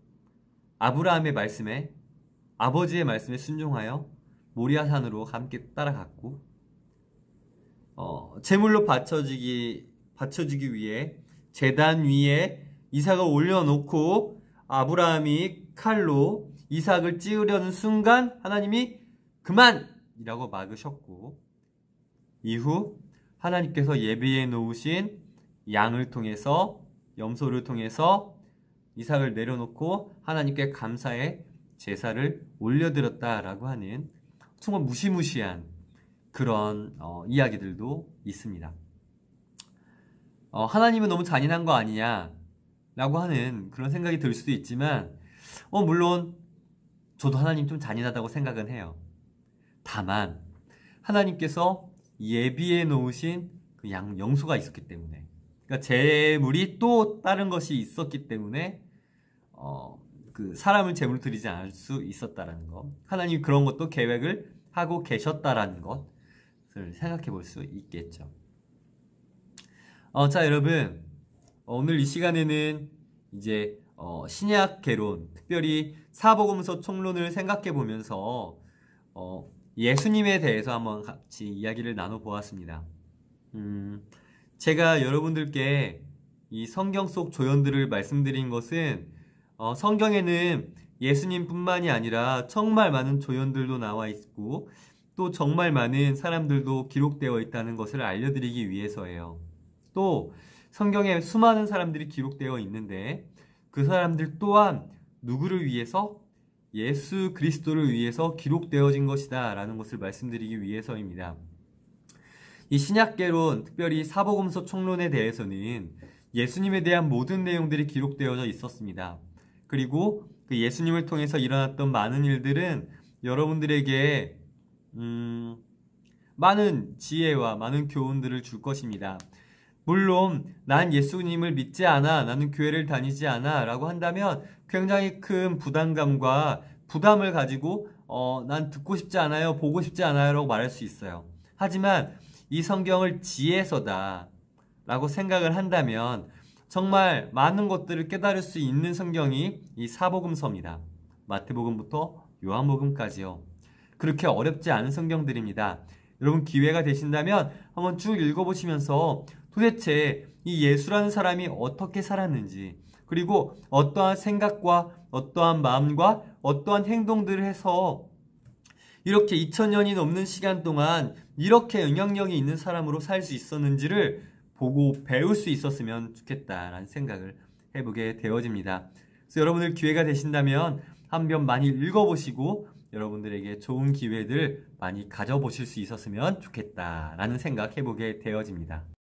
아브라함의 말씀에 아버지의 말씀에 순종하여 모리아산으로 함께 따라갔고 제물로 바쳐지기 위해 제단 위에 이삭을 올려놓고 아브라함이 칼로 이삭을 찌우려는 순간 하나님이 그만이라고 막으셨고 이후 하나님께서 예비해 놓으신 양을 통해서 염소를 통해서 이삭을 내려놓고 하나님께 감사의 제사를 올려드렸다라고 하는 정말 무시무시한 그런 이야기들도 있습니다. 하나님은 너무 잔인한 거 아니냐 라고 하는 그런 생각이 들 수도 있지만 물론 저도 하나님 좀 잔인하다고 생각은 해요. 다만 하나님께서 예비해 놓으신 그 염소가 있었기 때문에, 그러니까 제물이 또 다른 것이 있었기 때문에 그 사람을 제물로 드리지 않을 수 있었다라는 것, 하나님이 그런 것도 계획을 하고 계셨다라는 것을 생각해 볼 수 있겠죠. 자, 여러분, 오늘 이 시간에는 이제 신약 개론, 특별히 사복음서 총론을 생각해 보면서 예수님에 대해서 한번 같이 이야기를 나눠 보았습니다. 제가 여러분들께 이 성경 속 조연들을 말씀드린 것은 성경에는 예수님뿐만이 아니라 정말 많은 조연들도 나와 있고 또 정말 많은 사람들도 기록되어 있다는 것을 알려드리기 위해서예요. 또 성경에 수많은 사람들이 기록되어 있는데 그 사람들 또한 누구를 위해서? 예수 그리스도를 위해서 기록되어진 것이다 라는 것을 말씀드리기 위해서입니다. 이 신약개론, 특별히 사복음서 총론에 대해서는 예수님에 대한 모든 내용들이 기록되어져 있었습니다. 그리고 그 예수님을 통해서 일어났던 많은 일들은 여러분들에게 많은 지혜와 많은 교훈들을 줄 것입니다. 물론 난 예수님을 믿지 않아, 나는 교회를 다니지 않아 라고 한다면 굉장히 큰 부담감과 부담을 가지고 난 듣고 싶지 않아요, 보고 싶지 않아요 라고 말할 수 있어요. 하지만 이 성경을 지혜서다 라고 생각을 한다면 정말 많은 것들을 깨달을 수 있는 성경이 이 사복음서입니다. 마태복음부터 요한복음까지요. 그렇게 어렵지 않은 성경들입니다. 여러분 기회가 되신다면 한번 쭉 읽어보시면서 도대체 이 예수라는 사람이 어떻게 살았는지, 그리고 어떠한 생각과 어떠한 마음과 어떠한 행동들을 해서 이렇게 2000년이 넘는 시간 동안 이렇게 영향력이 있는 사람으로 살 수 있었는지를 보고 배울 수 있었으면 좋겠다라는 생각을 해보게 되어집니다. 그래서 여러분들 기회가 되신다면 한번 많이 읽어보시고 여러분들에게 좋은 기회들 많이 가져보실 수 있었으면 좋겠다라는 생각 해보게 되어집니다.